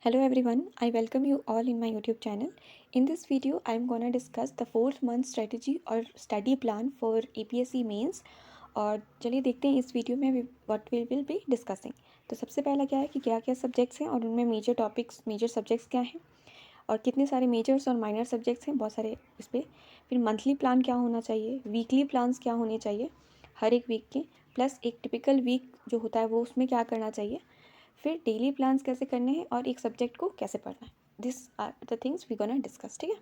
Hello everyone, I welcome you all in my YouTube channel. In this video, I am gonna discuss the 4th month strategy और study plan for APSC mains. और चलिए देखते हैं इस video में what we will be discussing. तो सबसे पहला क्या है कि क्या क्या सब्जेक्ट्स हैं और उनमें मेजर टॉपिक्स मेजर सब्जेक्ट्स क्या हैं और कितने सारे मेजर्स और माइनर सब्जेक्ट्स हैं, बहुत सारे इस पर. फिर मंथली प्लान क्या होना चाहिए, वीकली प्लान्स क्या होने चाहिए हर एक वीक के, प्लस एक टिपिकल वीक जो होता है वो उसमें क्या करना चाहिए, फिर डेली प्लान्स कैसे करने हैं और एक सब्जेक्ट को कैसे पढ़ना है. This are the things we gonna discuss. ठीक है.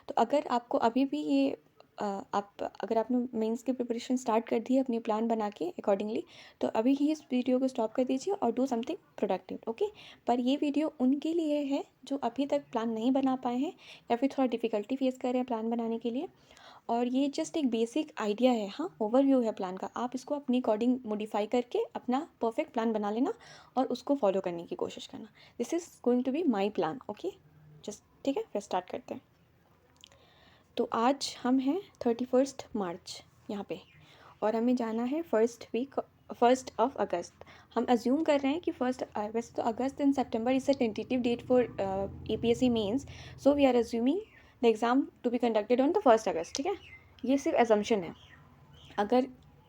तो अगर आपको अभी भी ये अगर आपने मेंस की प्रिपरेशन स्टार्ट कर दी है अपनी प्लान बना के अकॉर्डिंगली, तो अभी ही इस वीडियो को स्टॉप कर दीजिए और डू समथिंग प्रोडक्टिव. ओके. पर ये वीडियो उनके लिए है जो अभी तक प्लान नहीं बना पाए हैं या फिर थोड़ा डिफ़िकल्टी फेस कर रहे हैं प्लान बनाने के लिए. और ये जस्ट एक बेसिक आइडिया है, हाँ, ओवरव्यू है प्लान का. आप इसको अपनी अकॉर्डिंग मॉडिफाई करके अपना परफेक्ट प्लान बना लेना और उसको फॉलो करने की कोशिश करना. This is going to be my plan. Okay. Just ठीक है, फिर स्टार्ट करते हैं. तो आज हम हैं 31 मार्च यहाँ पे और हमें जाना है फर्स्ट ऑफ अगस्त. हम अज्यूम कर रहे हैं कि वैसे तो अगस्त एंड सितंबर is a tentative date for APSC mains, so we are assuming the exam to be conducted on the 1 अगस्त. ठीक है. ये सिर्फ एजम्पशन है. अगर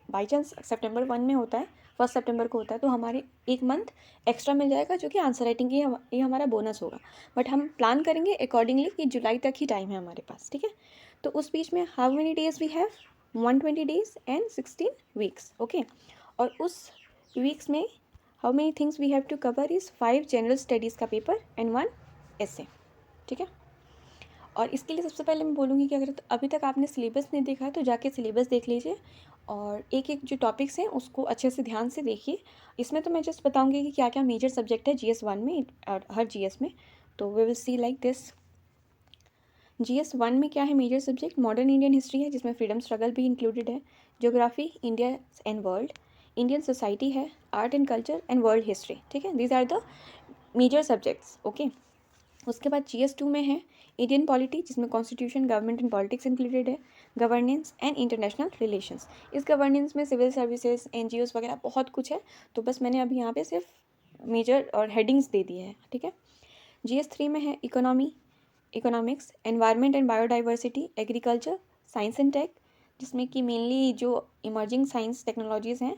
बाई चांस सितंबर 1 में होता है, 1 सितंबर को होता है, तो हमारे एक मंथ एक्स्ट्रा मिल जाएगा जो कि आंसर राइटिंग की ये हमारा बोनस होगा. बट हम प्लान करेंगे अकॉर्डिंगली कि जुलाई तक ही टाइम है हमारे पास. ठीक है. तो उस बीच में how many days we have, 120 days and 16 weeks. Okay. और उस वीक्स में how many things we have to cover is 5 general studies का पेपर एंड 1 essay. ठीक है. और इसके लिए सबसे पहले मैं बोलूँगी कि अगर अभी तक आपने सिलेबस नहीं देखा है तो जाके सिलेबस देख लीजिए और एक एक जो टॉपिक्स हैं उसको अच्छे से ध्यान से देखिए. इसमें तो मैं जस्ट बताऊँगी कि क्या क्या मेजर सब्जेक्ट है GS1 में और हर GS में. तो we will see like this. GS1 में क्या है major subject, modern Indian history है जिसमें फ्रीडम स्ट्रगल भी इंक्लूडेड है, geography, India and world, Indian society है, art and culture and world history. ठीक है. These are the major subjects. Okay. उसके बाद GS2 में है इंडियन पॉलिटी जिसमें constitution, government and politics included है, गवर्नेंस एंड इंटरनेशनल रिलेशंस. इस गवर्नेंस में सिविल सर्विसेज, NGOs वगैरह बहुत कुछ है. तो बस मैंने अभी यहाँ पे सिर्फ मेजर और हेडिंग्स दे दिए हैं. ठीक है. GS3 में है economics, environment and biodiversity, agriculture, science and tech, जिसमें कि मेनली जो इमर्जिंग साइंस टेक्नोलॉजीज़ हैं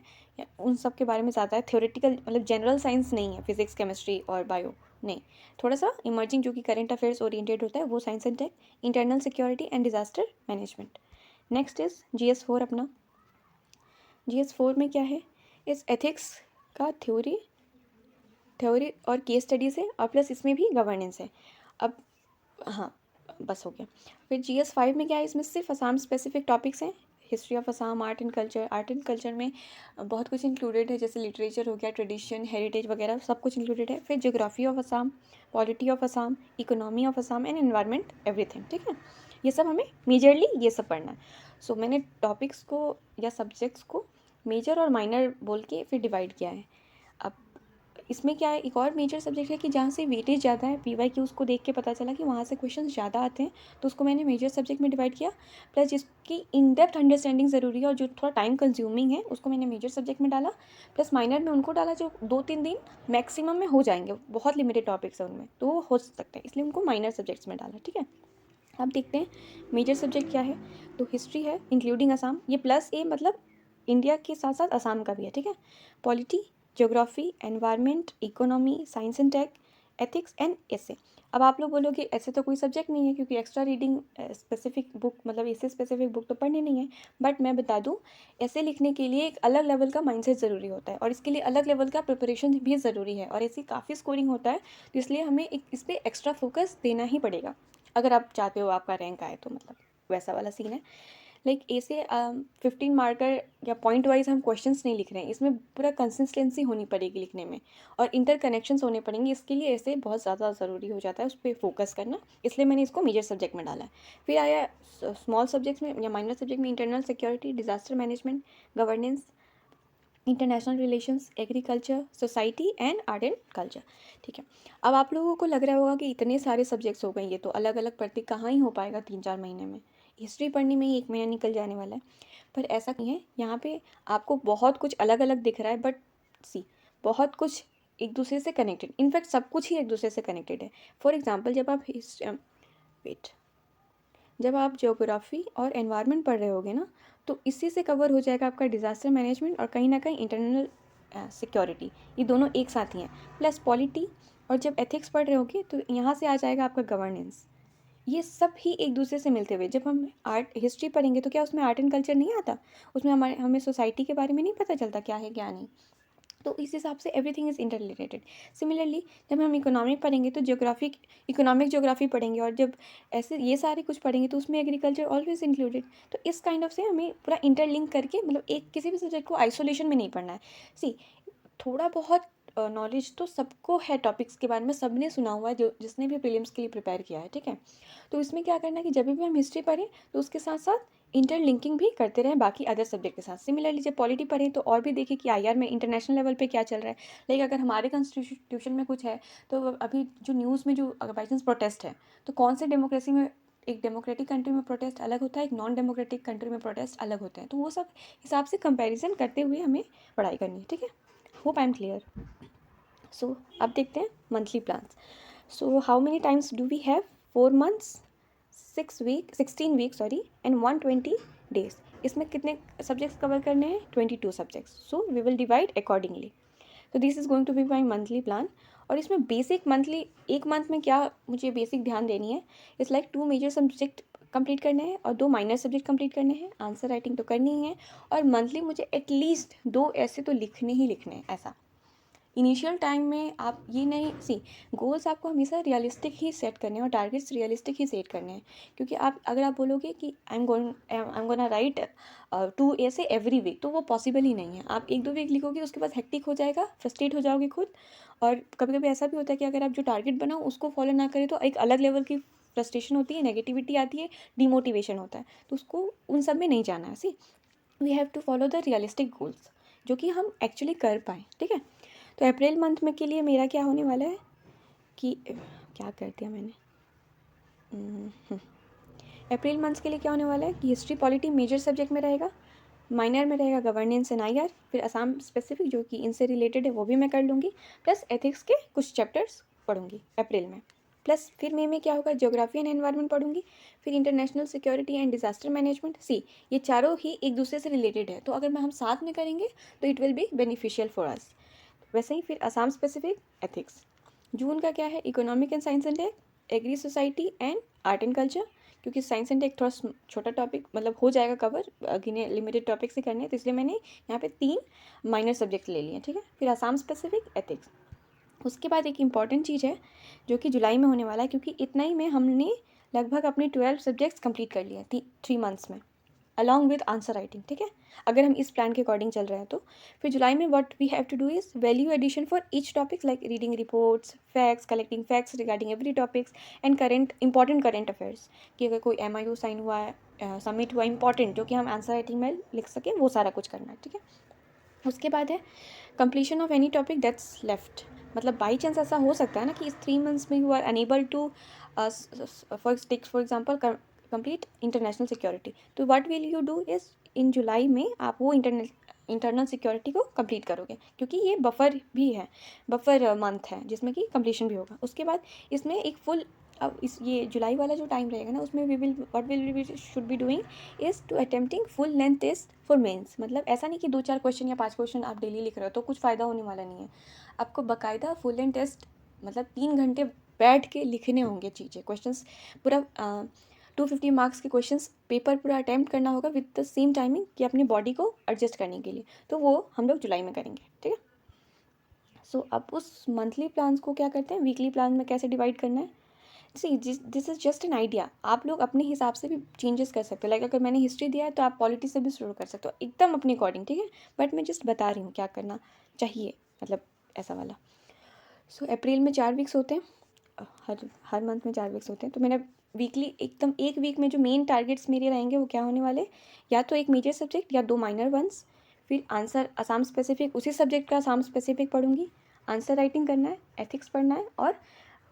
उन सब के बारे में ज़्यादा है. थ्योरेटिकल मतलब जनरल साइंस नहीं है, फिजिक्स, केमिस्ट्री और बायो नहीं. थोड़ा सा इमर्जिंग जो कि करंट अफेयर्स ओरिएंटेड होता है वो science and tech, internal security and disaster management. Next is GS4 अपना. GS4 में क्या है, इस एथिक्स का थ्योरी और केस स्टडीज़ है और प्लस इसमें भी गवर्नेंस है. अब हाँ, बस हो गया. फिर GS5 में क्या है, इसमें सिर्फ असम स्पेसिफिक टॉपिक्स हैं, history of Assam, art and culture में बहुत कुछ इंक्लूडेड है, जैसे लिटरेचर हो गया, ट्रेडिशन, हेरिटेज वगैरह सब कुछ इंक्लूडेड है. फिर geography of Assam, polity of Assam, economy of Assam and environment everything. ठीक है. ये सब हमें मेजरली ये सब पढ़ना है. सो मैंने टॉपिक्स को या सब्जेक्ट्स को मेजर और माइनर बोल के फिर डिवाइड किया है. अब इसमें क्या है, एक और मेजर सब्जेक्ट है कि जहाँ से वेटेज ज़्यादा है, PYQ उसको देख के पता चला कि वहाँ से क्वेश्चन ज़्यादा आते हैं, तो उसको मैंने मेजर सब्जेक्ट में डिवाइड किया. प्लस जिसकी इन डेप्थ अंडरस्टैंडिंग ज़रूरी है और जो थोड़ा टाइम कंज्यूमिंग है उसको मैंने मेजर सब्जेक्ट में डाला. प्लस माइनर में उनको डाला जो 2-3 दिन मैक्सिमम में हो जाएंगे, बहुत लिमिटेड टॉपिक्स हैं उनमें तो वो हो सकते हैं, इसलिए उनको माइनर सब्जेक्ट्स में डाला. ठीक है. अब देखते हैं मेजर सब्जेक्ट क्या है. तो हिस्ट्री है इंक्लूडिंग असम, ये +A मतलब इंडिया के साथ साथ असम का भी है. ठीक है. Polity, geography, environment, economy, science and tech, ethics and ऐसे. अब आप लोग बोलोगे ऐसे तो कोई सब्जेक्ट नहीं है क्योंकि एक्स्ट्रा रीडिंग स्पेसिफिक बुक मतलब ऐसे स्पेसिफिक बुक तो पढ़नी नहीं है. बट मैं बता दूं, ऐसे लिखने के लिए एक अलग लेवल का माइंडसेट ज़रूरी होता है और इसके लिए अलग लेवल का प्रिपरेशन भी ज़रूरी है और ऐसी काफ़ी स्कोरिंग होता है, तो इसलिए हमें एक इस पर एक्स्ट्रा फोकस देना ही पड़ेगा अगर आप चाहते हो आपका रैंक आए. तो मतलब वैसा वाला सीन है. लाइक ऐसे 15 मार्कर या पॉइंट वाइज हम क्वेश्चंस नहीं लिख रहे हैं, इसमें पूरा कंसिस्टेंसी होनी पड़ेगी लिखने में और इंटर कनेक्शंस होने पड़ेंगे. इसके लिए ऐसे बहुत ज़्यादा ज़रूरी हो जाता है उस पर फोकस करना, इसलिए मैंने इसको मेजर सब्जेक्ट में डाला है. फिर आया स्मॉल सब्जेक्ट्स में या माइनर सब्जेक्ट में internal security, disaster management, governance, international relations, agriculture, society and art and culture. ठीक है. अब आप लोगों को लग रहा होगा कि इतने सारे सब्जेक्ट्स हो गए, ये तो अलग अलग पढ़ते कहाँ ही हो पाएगा 3-4 महीने में, हिस्ट्री पढ़ने में ही 1 महीना निकल जाने वाला है. पर ऐसा नहीं है, यहाँ पे आपको बहुत कुछ अलग अलग दिख रहा है, बट सी बहुत कुछ एक दूसरे से कनेक्टेड, इनफैक्ट सब कुछ ही एक दूसरे से कनेक्टेड है। फॉर एग्जाम्पल जब आप ज्योग्राफी और एनवायरनमेंट पढ़ रहे होगे ना, तो इसी से कवर हो जाएगा आपका डिज़ास्टर मैनेजमेंट और कहीं ना कहीं इंटरनल सिक्योरिटी, ये दोनों एक साथ ही हैं, प्लस पॉलिटी। और जब एथिक्स पढ़ रहे होगे तो यहाँ से आ जाएगा आपका गवर्नेंस। ये सब ही एक दूसरे से मिलते हुए, जब हम आर्ट हिस्ट्री पढ़ेंगे तो क्या उसमें आर्ट एंड कल्चर नहीं आता, उसमें हमें सोसाइटी के बारे में नहीं पता चलता क्या है क्या नहीं। तो इस हिसाब से everything is inter related. Similarly जब हम इकोनॉमिक पढ़ेंगे तो इकोनॉमिक ज्योग्राफी पढ़ेंगे, और जब ऐसे ये सारे कुछ पढ़ेंगे तो उसमें एग्रीकल्चर ऑलवेज इंक्लूडेड। तो इस काइंड ऑफ से हमें पूरा इंटरलिंक करके, मतलब एक किसी भी सब्जेक्ट को आइसोलेशन में नहीं पढ़ना है। सी, थोड़ा बहुत नॉलेज तो सबको है टॉपिक्स के बारे में, सबने सुना हुआ है, जो जिसने भी प्रीलिम्स के लिए प्रिपेयर किया है, ठीक है। तो इसमें क्या करना है कि जब भी हम हिस्ट्री पढ़ें तो उसके साथ साथ इंटरलिंकिंग भी करते रहें बाकी अदर सब्जेक्ट के साथ। सिमिलरली जब पॉलिटी पढ़ें तो और भी देखें कि आईआर में इंटरनेशनल लेवल पे क्या चल रहा है। लाइक अगर हमारे कॉन्स्टिट्यूशन में कुछ है, तो अभी जो न्यूज़ में जो अगर बाई चांस प्रोटेस्ट है, तो कौन से डेमोक्रेसी में, एक डेमोक्रेटिक कंट्री में प्रोटेस्ट अलग होता है, एक नॉन डेमोक्रेटिक कंट्री में प्रोटेस्ट अलग होता है। तो वो सब हिसाब से कंपेरिजन करते हुए हमें पढ़ाई करनी है, ठीक है। Hope I am clear. So अब देखते हैं monthly plans. So how many times do we have? 4 months, 16 weeks sorry, and 120 days। इसमें कितने सब्जेक्ट्स कवर करने हैं? 22 subjects. So we will divide accordingly. तो this is going to be my monthly plan. और इसमें बेसिक मंथली, एक month में क्या मुझे बेसिक ध्यान देनी है, it's like 2 major subject complete करने हैं और 2 माइनर सब्जेक्ट कंप्लीट करने हैं, आंसर राइटिंग तो करनी ही है, और मंथली मुझे एटलीस्ट 2 ऐसे तो लिखने ही लिखने हैं। ऐसा इनिशियल टाइम में आप ये नहीं, सी, गोल्स आपको हमेशा रियलिस्टिक ही सेट करने हैं और टारगेट्स रियलिस्टिक ही सेट करने हैं। क्योंकि आप अगर आप बोलोगे कि आई एम गोना राइट 2 ऐसे एवरी वीक, तो वो पॉसिबल ही नहीं है। आप 1-2 वीक लिखोगे, उसके बाद हेक्टिक हो जाएगा, फ्रस्ट्रेट हो जाओगे खुद। और कभी कभी ऐसा भी होता है कि अगर आप जो टारगेट बनाओ उसको फॉलो ना करें तो एक अलग लेवल की फ्रस्ट्रेशन होती है, नेगेटिविटी आती है, डिमोटिवेशन होता है। तो उसको उन सब में नहीं जाना है। See, we have to follow the realistic goals जो कि हम एक्चुअली कर पाएँ, ठीक है। तो अप्रैल मंथ में के लिए मेरा क्या होने वाला है कि क्या कर दिया मैंने, अप्रैल मंथ के लिए क्या होने वाला है कि हिस्ट्री पॉलिटी मेजर सब्जेक्ट में रहेगा, माइनर में रहेगा गवर्नेंस एंड आईआर, फिर असम स्पेसिफिक जो कि इनसे रिलेटेड है वो भी मैं कर लूँगी, प्लस एथिक्स के कुछ चैप्टर्स पढ़ूंगी अप्रैल में। प्लस फिर मई में क्या होगा, ज्योग्राफी एंड एनवायरनमेंट पढ़ूंगी, फिर international security and disaster management. See, ये चारों ही एक दूसरे से रिलेटेड है, तो अगर हम साथ में करेंगे तो it will be beneficial for us. वैसे ही फिर असम स्पेसिफिक एथिक्स। जून का क्या है, economic and science and tech, agri society and art and culture. क्योंकि साइंस एंड टेक थोड़ा छोटा टॉपिक, मतलब हो जाएगा कवर, गिने लिमिटेड टॉपिक से करने हैं, तो इसलिए मैंने यहाँ पे 3 माइनर सब्जेक्ट ले लिए, ठीक है। फिर असम स्पेसिफिक एथिक्स। उसके बाद एक इम्पॉर्टेंट चीज़ है जो कि जुलाई में होने वाला है, क्योंकि इतना ही में हमने लगभग अपने 12 सब्जेक्ट्स कंप्लीट कर लिए 3 मंथ्स में, अलॉन्ग विद आंसर राइटिंग, ठीक है, अगर हम इस प्लान के अकॉर्डिंग चल रहे हैं तो। फिर जुलाई में what we have to do is value addition for each topic, like reading reports, facts, collecting facts regarding every topics and important current affairs, कि अगर कोई MIU साइन हुआ है, सबमिट हुआ इंपॉर्टेंट, जो कि हम आंसर राइटिंग में लिख सकें, वो सारा कुछ करना है, ठीक है। उसके बाद है completion of any topic that's left. मतलब बाई चांस ऐसा हो सकता है ना कि इस 3 मंथ्स में you are unable to for example complete international security, तो what will you do is in जुलाई में आप वो इंटरनल सिक्योरिटी को कंप्लीट करोगे, क्योंकि ये बफर भी है, बफर मंथ है जिसमें कि कंप्लीशन भी होगा। उसके बाद इसमें एक फुल, अब इस ये जुलाई वाला जो टाइम रहेगा ना, उसमें we should be doing is to attempting full length test for mains. मतलब ऐसा नहीं कि 2-4 क्वेश्चन या 5 क्वेश्चन आप डेली लिख रहे हो तो कुछ फ़ायदा होने वाला नहीं है। आपको बाकायदा फुल लेंथ टेस्ट, मतलब 3 घंटे बैठ के लिखने होंगे चीज़ें, क्वेश्चंस पूरा 250 मार्क्स के क्वेश्चंस पेपर पूरा अटैम्प्ट करना होगा विद द सेम टाइमिंग, कि अपनी बॉडी को एडजस्ट करने के लिए। तो वो हम लोग जुलाई में करेंगे, ठीक है। सो अब उस मंथली प्लान्स को क्या करते हैं, वीकली प्लान में कैसे डिवाइड करना है। See, this is just an idea, आप लोग अपने हिसाब से भी चेंजेस कर सकते हो। लाइक अगर मैंने हिस्ट्री दिया है तो आप पॉलिटी से भी शुरू कर सकते हो, एकदम अपने अकॉर्डिंग, ठीक है। बट मैं जस्ट बता रही हूँ क्या करना चाहिए, मतलब ऐसा वाला। सो अप्रैल में 4 वीक्स होते हैं, हर मंथ में 4 वीक्स होते हैं। तो मैंने वीकली एकदम एक वीक में जो मेन टारगेट्स मेरे रहेंगे वो क्या होने वाले, या तो एक मेजर सब्जेक्ट या 2 माइनर वंस, फिर आंसर असम स्पेसिफिक, उसी सब्जेक्ट का असम स्पेसिफिक पढ़ूंगी, आंसर राइटिंग करना है, एथिक्स पढ़ना है, और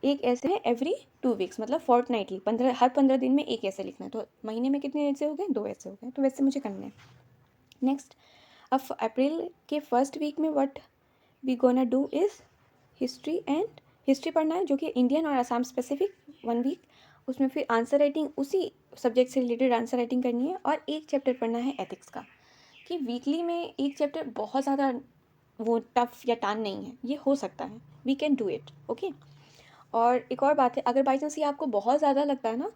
एक ऐसे है एवरी 2 वीक्स, मतलब फोर्टनाइटली, हर 15 दिन में एक ऐसे लिखना है। तो महीने में कितने ऐसे हो गए, 2 ऐसे हो गए, तो वैसे मुझे करना है। नेक्स्ट, अब अप्रैल के फर्स्ट वीक में what we gonna do is history पढ़ना है जो कि इंडियन और आसाम स्पेसिफिक 1 वीक। उसमें फिर आंसर राइटिंग, उसी सब्जेक्ट से रिलेटेड आंसर राइटिंग करनी है। और एक चैप्टर पढ़ना है एथिक्स का, कि वीकली में एक चैप्टर बहुत ज़्यादा वो टफ या टान नहीं है, ये हो सकता है, we can do it, okay. और एक और बात है, अगर बाई चांस ये आपको बहुत ज़्यादा लगता है ना,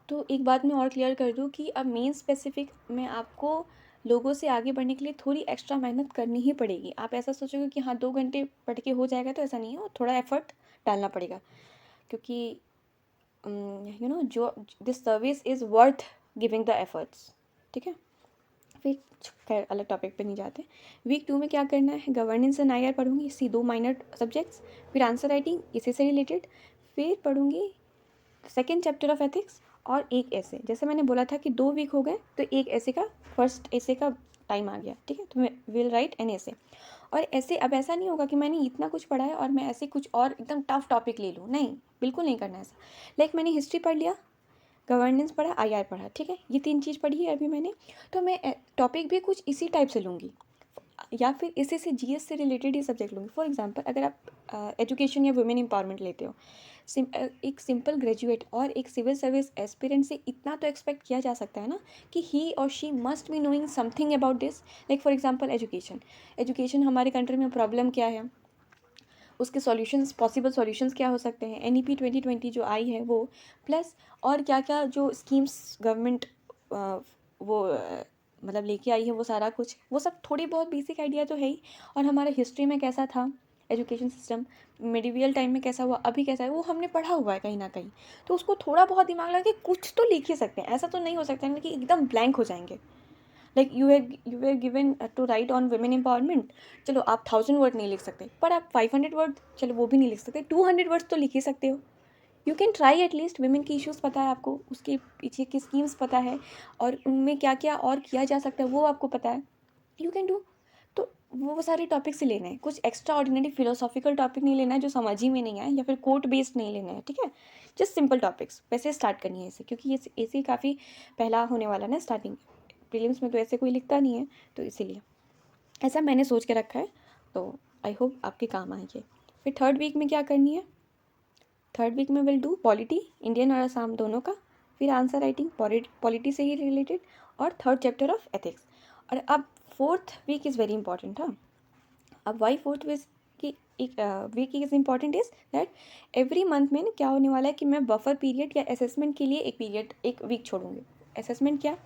तो एक बात मैं और क्लियर कर दूँ कि अब मेन स्पेसिफिक में आपको लोगों से आगे बढ़ने के लिए थोड़ी एक्स्ट्रा मेहनत करनी ही पड़ेगी। आप ऐसा सोचोगे कि हाँ 2 घंटे पढ़ के हो जाएगा, तो ऐसा नहीं है, और थोड़ा एफर्ट डालना पड़ेगा, क्योंकि जो this service is worth giving the efforts, ठीक है। फिर खैर अलग टॉपिक पे नहीं जाते। वीक 2 में क्या करना है, गवर्नेंस एंड IR पढ़ूंगी, इसी 2 माइनर सब्जेक्ट्स। फिर आंसर राइटिंग इसी से रिलेटेड। फिर पढ़ूंगी सेकेंड चैप्टर ऑफ एथिक्स और एक ऐसे। जैसे मैंने बोला था कि 2 वीक हो गए, तो एक ऐसे का, फर्स्ट ऐसे का टाइम आ गया, ठीक है। तो मैं विल राइट एन ऐसे। और ऐसे अब ऐसा नहीं होगा कि मैंने इतना कुछ पढ़ा है और मैं ऐसे कुछ और एकदम टफ टॉपिक ले लूँ, नहीं, बिल्कुल नहीं करना ऐसा। लाइक मैंने हिस्ट्री पढ़ लिया, गवर्नेंस पढ़ा, IR पढ़ा, ठीक है, ये 3 चीज़ पढ़ी है अभी मैंने, तो मैं टॉपिक भी कुछ इसी टाइप से लूँगी, या फिर इसी से GS से रिलेटेड ही सब्जेक्ट लूँगी। फॉर एग्जांपल अगर आप एजुकेशन या वुमेन एम्पावरमेंट लेते हो, एक सिंपल ग्रेजुएट और एक सिविल सर्विस एस्पिरेंट से इतना तो एक्सपेक्ट किया जा सकता है ना, कि ही और she must be knowing something about this. Like for example education हमारे कंट्री में प्रॉब्लम क्या है, उसके सॉल्यूशंस, पॉसिबल सॉल्यूशंस क्या हो सकते हैं, NEP 2020 जो आई है वो, प्लस और क्या क्या जो स्कीम्स गवर्नमेंट वो मतलब लेके आई है, वो सारा कुछ, वो सब थोड़ी बहुत बेसिक आइडिया तो है ही। और हमारा हिस्ट्री में कैसा था एजुकेशन सिस्टम, मिडिवियल टाइम में कैसा हुआ, अभी कैसा है, वो हमने पढ़ा हुआ है कहीं ना कहीं, तो उसको थोड़ा बहुत दिमाग लगा के कुछ तो लिख ही सकते हैं। ऐसा तो नहीं हो सकता है कि एकदम ब्लैंक हो जाएंगे। Like you are given to write on women empowerment, चलो आप 1000 वर्ड नहीं लिख सकते, पर आप 500 वर्ड, चलो वो भी नहीं लिख सकते, 200 वर्ड्स तो लिख ही सकते हो। You can try at least. Women की इश्यूज़ पता है आपको, उसके पीछे की स्कीम्स पता है, और उनमें क्या क्या और किया जा सकता है वो आपको पता है, यू कैन डू। तो वो सारे टॉपिक से लेने हैं, कुछ एक्स्ट्रा ऑर्डिनरी फिलोसॉफिकल टॉपिक नहीं लेना है जो समझ ही में नहीं आए, या फिर कोर्ट बेस्ड नहीं लेना है, ठीक है। जस्ट सिंपल टॉपिक्स वैसे स्टार्ट करनी है इसे, क्योंकि ये ऐसे काफ़ी पहला होने वाला ना स्टार्टिंग, प्रीलिम्स में तो ऐसे कोई लिखता नहीं है, तो इसीलिए ऐसा मैंने सोच के रखा है। तो आई होप आपके काम आएंगे। फिर थर्ड वीक में क्या करनी है, थर्ड वीक में विल डू पॉलिटी, इंडियन और आसाम दोनों का। फिर आंसर राइटिंग पॉलिटी से ही रिलेटेड, और थर्ड चैप्टर ऑफ एथिक्स। और अब fourth week is very important. हाँ, अब वाई फोर्थ वीक की एक week is important is that every month में क्या होने वाला है कि मैं बफर पीरियड या असेसमेंट के लिए एक वीक छोड़ूंगी। असेसमेंट क्या,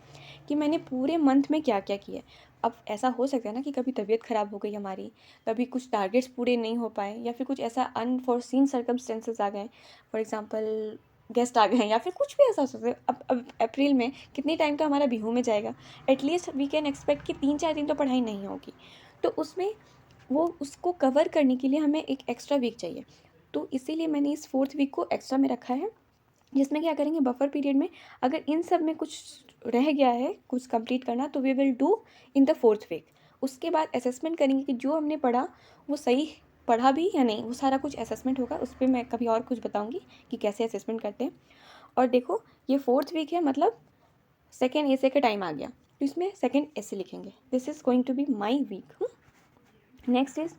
कि मैंने पूरे मंथ में क्या क्या किया है। अब ऐसा हो सकता है ना कि कभी तबीयत ख़राब हो गई हमारी, कभी कुछ टारगेट्स पूरे नहीं हो पाए, या फिर कुछ ऐसा अनफॉर्सीन सर्कमस्टेंसेस आ गए, फॉर एग्जांपल गेस्ट आ गए, या फिर कुछ भी ऐसा हो सकता है। अब अप्रैल में कितनी टाइम तो हमारा बिहू में जाएगा, एटलीस्ट वी कैन एक्सपेक्ट कि 3-4 दिन तो पढ़ाई नहीं होगी, तो उसमें वो उसको कवर करने के लिए हमें एक एक्स्ट्रा वीक चाहिए। तो इसीलिए मैंने इस फोर्थ वीक को एक्स्ट्रा में रखा है, जिसमें क्या करेंगे, बफर पीरियड में अगर इन सब में कुछ रह गया है कुछ कंप्लीट करना, तो we will do in the fourth week. उसके बाद असेसमेंट करेंगे कि जो हमने पढ़ा वो सही पढ़ा भी या नहीं, वो सारा कुछ असेसमेंट होगा। उस पर मैं कभी और कुछ बताऊंगी कि कैसे असेसमेंट करते हैं। और देखो ये फोर्थ वीक है, मतलब सेकेंड ऐसे का टाइम आ गया, तो इसमें सेकेंड ऐसे लिखेंगे, this is going to be my week. Next is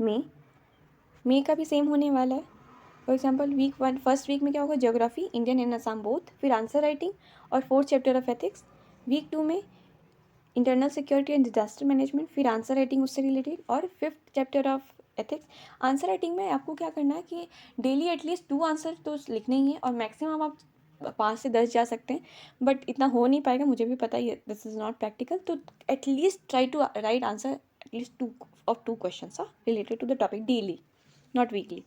May का भी सेम होने वाला है। For example week 1 first week में क्या होगा, geography, Indian and Assam both, फिर आंसर राइटिंग और fourth chapter of ethics. Week 2 में internal security and disaster management, फिर आंसर राइटिंग उससे रिलेटेड, और fifth chapter of ethics. Answer writing में आपको क्या करना है कि डेली एटलीस्ट 2 आंसर तो लिखने ही है, और मैक्सिमम आप 5 से 10 जा सकते हैं, बट इतना हो नहीं पाएगा, मुझे भी पता है दिस इज़ नॉट प्रैक्टिकल। तो at least try to write answer at least 2 question related to the topic daily, not weekly.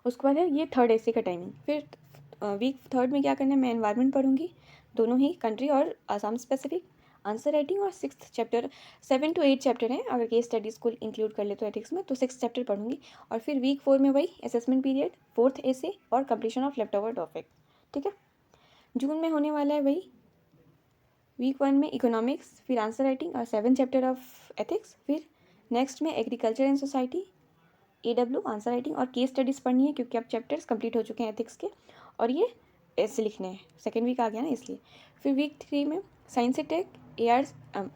उसके बाद है ये थर्ड ऐसे का टाइमिंग। फिर वीक थर्ड में क्या करना है, मैं एनवायरनमेंट पढ़ूंगी, दोनों ही कंट्री और आसाम स्पेसिफिक, आंसर राइटिंग, और 6th चैप्टर, 7 to 8 चैप्टर हैं अगर केस स्टडीज़ को इंक्लूड कर ले तो एथिक्स में, तो 6 चैप्टर पढ़ूंगी। और फिर वीक 4 में वही असेसमेंट पीरियड, फोर्थ ऐसे और completion of left over topic, ठीक है। जून में होने वाला है वही वीक 1 में इकोनॉमिक्स, फिर आंसर राइटिंग और 7 चैप्टर ऑफ एथिक्स। फिर नेक्स्ट में agriculture and society, AW answer writing और केस स्टडीज़ पढ़नी है, क्योंकि अब चैप्टर्स कंप्लीट हो चुके हैं एथिक्स के, और ये ऐसे लिखने हैं, सेकेंड वीक आ गया ना इसलिए। फिर वीक 3 में साइंस से tech, AR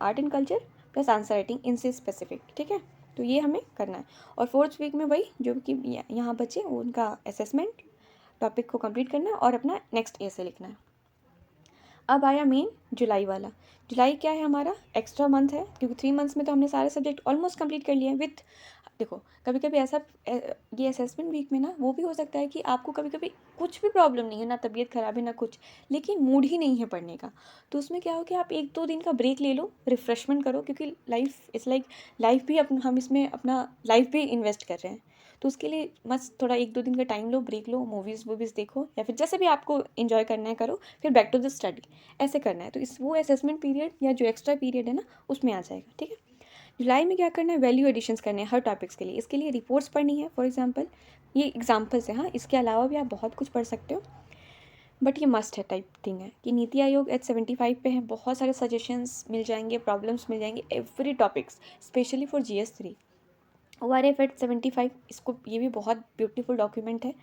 art and culture plus answer writing, इनसे स्पेसिफिक, ठीक है। तो ये हमें करना है। और 4th वीक में वही जो कि यहाँ बचे उनका असेसमेंट टॉपिक को कंप्लीट करना है और अपना नेक्स्ट एसे लिखना है। अब आया मेन जुलाई वाला। जुलाई क्या है हमारा एक्स्ट्रा मंथ है, क्योंकि 3 मंथ्स में तो हमने सारे सब्जेक्ट ऑलमोस्ट कंप्लीट कर लिए हैं। विथ देखो कभी कभी ऐसा ये असेसमेंट वीक में ना वो भी हो सकता है कि आपको कभी कभी कुछ भी प्रॉब्लम नहीं है, ना तबीयत खराब है ना कुछ, लेकिन मूड ही नहीं है पढ़ने का। तो उसमें क्या हो कि आप 1-2 दिन का ब्रेक ले लो, रिफ्रेशमेंट करो, क्योंकि लाइफ इज़ लाइक लाइफ भी हम इसमें अपना लाइफ भी इन्वेस्ट कर रहे हैं। तो उसके लिए मस्त थोड़ा 1-2 दिन का टाइम लो, ब्रेक लो, मूवीज़ वूवीज़ देखो, या फिर जैसे भी आपको इन्जॉय करना है करो, फिर बैक टू द स्टडी ऐसे करना है। तो इस वो असेसमेंट पीरियड या जो एक्स्ट्रा पीरियड है ना उसमें आ जाएगा, ठीक है। जुलाई में क्या करना है, वैल्यू एडिशंस करने हैं हर टॉपिक्स के लिए। इसके लिए रिपोर्ट्स पढ़नी है फॉर एग्जांपल, ये एग्जांपल्स है, हाँ इसके अलावा भी आप बहुत कुछ पढ़ सकते हो, बट ये मस्ट है टाइप थिंग है कि नीति आयोग एट 75 पे है। बहुत सारे सजेशंस मिल जाएंगे, प्रॉब्लम्स मिल जाएंगे, every topics specially for GS3। ORF at 75, इसको ये भी बहुत ब्यूटीफुल डॉक्यूमेंट है।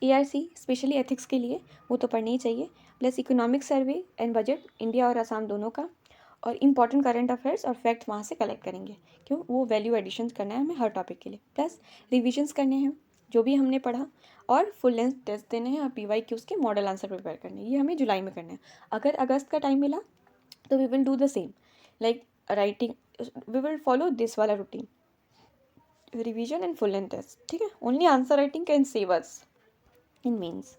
ARC स्पेशली एथिक्स के लिए, वो तो पढ़नी ही चाहिए। प्लस economic survey and budget India और आसाम दोनों का, और इंपॉर्टेंट करंट अफेयर्स और फैक्ट वहाँ से कलेक्ट करेंगे, क्यों वो वैल्यू एडिशन करना है हमें हर टॉपिक के लिए। प्लस रिविजन्स करने हैं जो भी हमने पढ़ा, और फुल लेंथ टेस्ट देने हैं और PYQs के मॉडल आंसर प्रिपेयर करने हैं। ये हमें जुलाई में करना है। अगर अगस्त का टाइम मिला तो we will do the same, like writing, we will follow this वाला routine, revision and full length test, ठीक है। Only answer writing can save us in mains.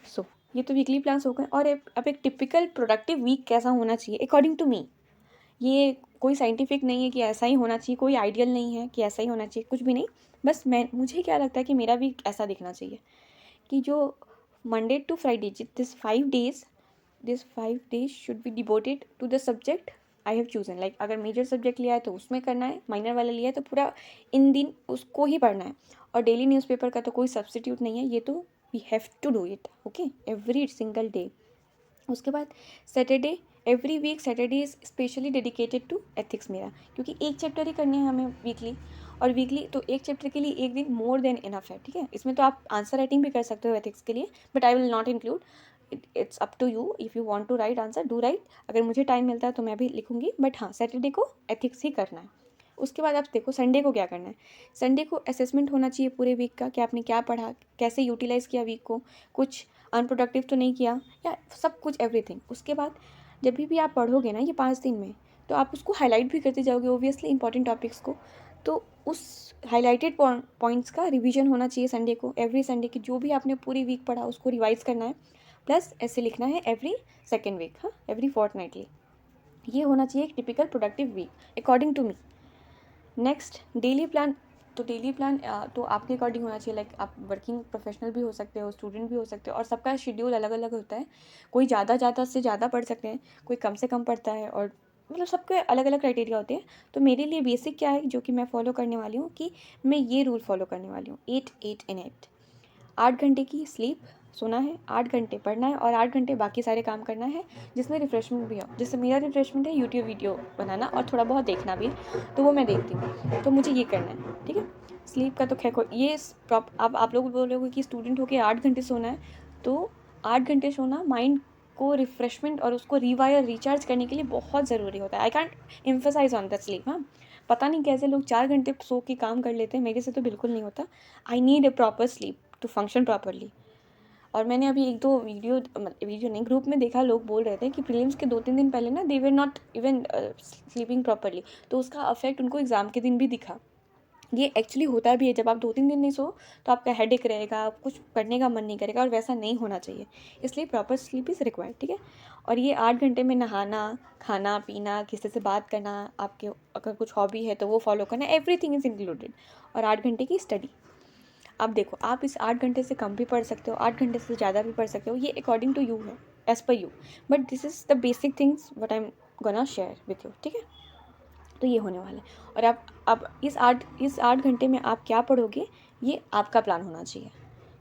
So ये तो वीकली प्लान्स हो गए। और अब एक टिपिकल प्रोडक्टिव वीक कैसा होना चाहिए अकॉर्डिंग टू मी, ये कोई साइंटिफिक नहीं है कि ऐसा ही होना चाहिए, कोई आइडियल नहीं है कि ऐसा ही होना चाहिए, कुछ भी नहीं। बस मुझे क्या लगता है कि मेरा भी ऐसा दिखना चाहिए कि जो Monday to Friday this 5 days should be devoted to the subject I have chosen. Like अगर मेजर सब्जेक्ट लिया है तो उसमें करना है, माइनर वाला लिया है तो पूरा इन दिन उसको ही पढ़ना है। और डेली न्यूज़पेपर का तो कोई सब्स्टिट्यूट नहीं है, ये तो we have to do it, okay, every single day. उसके बाद Saturday, every week Saturday is specially dedicated to ethics मेरा, क्योंकि एक चैप्टर ही करने हैं हमें वीकली, और वीकली तो एक चैप्टर के लिए एक दिन मोर देन इनफ है, ठीक है। इसमें तो आप आंसर राइटिंग भी कर सकते हो एथिक्स के लिए, but I will not include, it's up to you, if you want to write answer do write. अगर मुझे टाइम मिलता है तो मैं भी लिखूंगी, बट हाँ सैटरडे को एथिक्स ही करना है। उसके बाद आप देखो संडे को क्या करना है। संडे को असेसमेंट होना चाहिए पूरे वीक का, कि आपने क्या पढ़ा, कैसे यूटिलाइज़ किया वीक को, कुछ अनप्रोडक्टिव तो नहीं किया, या सब कुछ एवरीथिंग। उसके बाद जब भी आप पढ़ोगे ना ये 5 दिन में, तो आप उसको हाईलाइट भी करते जाओगे ओबियसली इंपॉर्टेंट टॉपिक्स को। तो उस हाईलाइटेड पॉइंट्स का रिवीजन होना चाहिए संडे को, एवरी संडे की जो भी आपने पूरी वीक पढ़ा उसको रिवाइज करना है। प्लस ऐसे लिखना है एवरी सेकेंड वीक, हाँ एवरी फोर्टनाइटली। ये होना चाहिए एक typical productive week according to me. Next daily plan, तो डेली प्लान तो आपके अकॉर्डिंग होना चाहिए। लाइक आप वर्किंग प्रोफेशनल भी हो सकते हो, स्टूडेंट भी हो सकते हो, और सबका शेड्यूल अलग अलग होता है। कोई ज़्यादा से ज़्यादा पढ़ सकते हैं, कोई कम से कम पढ़ता है, और मतलब सबके अलग अलग क्राइटेरिया होते हैं। तो मेरे लिए बेसिक क्या है जो कि मैं फॉलो करने वाली हूँ, कि मैं ये रूल फॉलो करने वाली हूँ, 8-8-8। 8 घंटे की स्लीप सोना है, 8 घंटे पढ़ना है, और 8 घंटे बाकी सारे काम करना है जिसमें रिफ्रेशमेंट भी हो। जैसे मेरा रिफ्रेशमेंट है यूट्यूब वीडियो बनाना और थोड़ा बहुत देखना भी, तो वो मैं देखती हूँ, तो मुझे ये करना है, ठीक है। स्लीप का तो खैर ये अब आप लोग बोलोगे कि स्टूडेंट होकर 8 घंटे सोना है, तो 8 घंटे सोना माइंड को रिफ्रेशमेंट और उसको रिवायर रिचार्ज करने के लिए बहुत ज़रूरी होता है। I can't emphasise on that sleep. हाँ पता नहीं कैसे लोग 4 घंटे सो के काम कर लेते हैं, मेरे से तो बिल्कुल नहीं होता। I need a proper sleep to function properly. और मैंने अभी 1-2 वीडियो नहीं ग्रुप में देखा, लोग बोल रहे थे कि प्रीलिम्स के 2-3 दिन पहले ना they were not even sleeping properly, तो उसका अफेक्ट उनको एग्ज़ाम के दिन भी दिखा। ये एक्चुअली होता भी है, जब आप 2-3 दिन नहीं सो तो आपका हेडेक रहेगा, कुछ पढ़ने का मन नहीं करेगा, और वैसा नहीं होना चाहिए। इसलिए प्रॉपर स्लीप इज़ रिक्वायर्ड, ठीक है। और ये 8 घंटे में नहाना, खाना पीना, किसी से बात करना, आपके अगर कुछ हॉबी है तो वो फॉलो करना, एवरीथिंग इज़ इंक्लूडेड। और 8 घंटे की स्टडी। अब देखो आप इस 8 घंटे से कम भी पढ़ सकते हो, 8 घंटे से ज़्यादा भी पढ़ सकते हो, ये अकॉर्डिंग टू यू है, as per you, but this is the basic things what I am gonna share with you, ठीक है। तो ये होने वाला है। और अब इस 8 घंटे में आप क्या पढ़ोगे, ये आपका प्लान होना चाहिए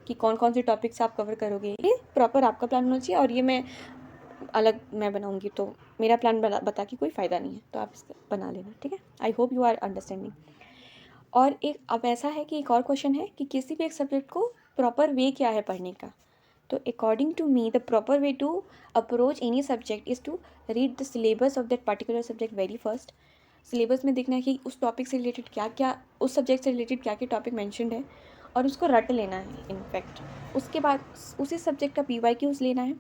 कि कौन कौन से टॉपिक्स आप कवर करोगे, ये प्रॉपर आपका प्लान होना चाहिए। और ये मैं बनाऊँगी, तो मेरा प्लान बता के कोई फ़ायदा नहीं है, तो आप इसका बना लेना, ठीक है। I hope you are understanding. और एक अब ऐसा है कि एक और क्वेश्चन है कि किसी भी एक सब्जेक्ट को प्रॉपर वे क्या है पढ़ने का। तो according to me the proper way to approach any subject is to read the syllabus of that particular subject very first. Syllabus में देखना है कि उस टॉपिक से रिलेटेड क्या क्या, उस सब्जेक्ट से रिलेटेड क्या क्या टॉपिक मैंशनड है, और उसको रट लेना है इनफैक्ट। उसके बाद उसी सब्जेक्ट का PYQs लेना है,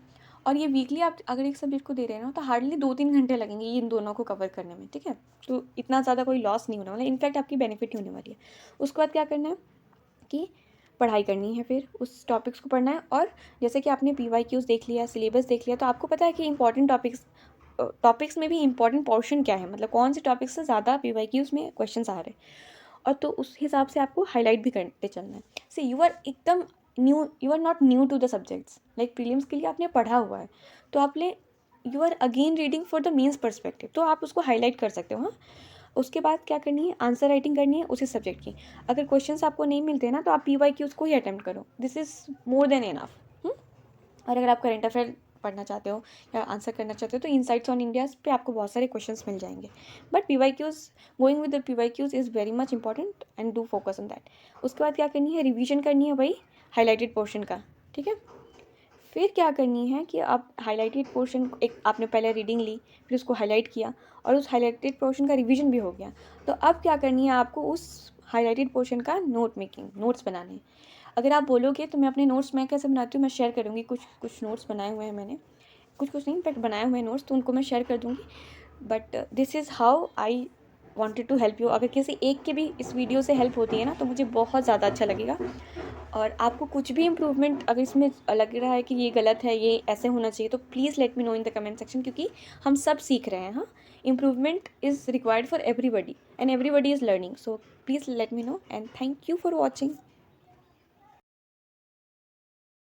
और ये वीकली आप अगर एक सब्जेक्ट को दे रहे हैं ना, तो हार्डली 2-3 घंटे लगेंगे इन दोनों को कवर करने में, ठीक है। तो इतना ज़्यादा कोई लॉस नहीं होने वाला, इनफैक्ट आपकी बेनिफिट ही होने वाली है। उसके बाद क्या करना है कि पढ़ाई करनी है, फिर उस टॉपिक्स को पढ़ना है। और जैसे कि आपने PYQs देख लिया, सिलेबस देख लिया, तो आपको पता है कि इंपॉर्टेंट टॉपिक्स में भी इंपॉर्टेंट पोर्शन क्या है, मतलब कौन से टॉपिक्स से ज़्यादा PYQs में क्वेश्चन आ रहे हैं, और तो उस हिसाब से आपको हाईलाइट भी करते चलना है। से यू आर एकदम new, you are not new to the subjects, like prelims के लिए आपने पढ़ा हुआ है, तो आपने you are again reading for the mains perspective, तो आप उसको हाईलाइट कर सकते हो। हाँ, उसके बाद क्या करनी है, आंसर राइटिंग करनी है उसी सब्जेक्ट की। अगर क्वेश्चंस आपको नहीं मिलते ना, तो आप PYQs को ही अटैम्प्ट करो, this is more than enough. और अगर आप करंट अफेयर पढ़ना चाहते हो या आंसर करना चाहते हो, तो इनसाइट्स ऑन इंडिया पे आपको बहुत सारे क्वेश्चंस मिल जाएंगे। But PYQs, going with the PYQs is very much important and do focus on that. उसके बाद क्या करनी है, रिवीजन करनी है वही हाईलाइटेड पोर्शन का, ठीक है। फिर क्या करनी है कि आप हाईलाइटेड पोर्शन, एक आपने पहले रीडिंग ली, फिर उसको हाईलाइट किया, और उस हाईलाइटेड पोर्शन का रिवीजन भी हो गया, तो अब क्या करनी है आपको, उस हाईलाइटेड पोर्शन का नोट्स बनाने हैं। अगर आप बोलोगे तो मैं अपने नोट्स मैं कैसे बनाती हूँ, मैं शेयर करूँगी, कुछ नोट्स बनाए हुए हैं मैंने, कुछ नहीं इनफैक्ट बनाए हुए हैं नोट्स, तो उनको मैं शेयर कर दूँगी। But this is how I wanted to help you. अगर किसी एक की भी इस वीडियो से हेल्प होती है ना, तो मुझे बहुत ज़्यादा अच्छा लगेगा। और आपको कुछ भी इम्प्रूवमेंट अगर इसमें लग रहा है कि ये गलत है, ये ऐसे होना चाहिए, तो please let me know in the comment section, क्योंकि हम सब सीख रहे हैं। हाँ, improvement is required for everybody and everybody is learning, so please let me know, and thank you for watching.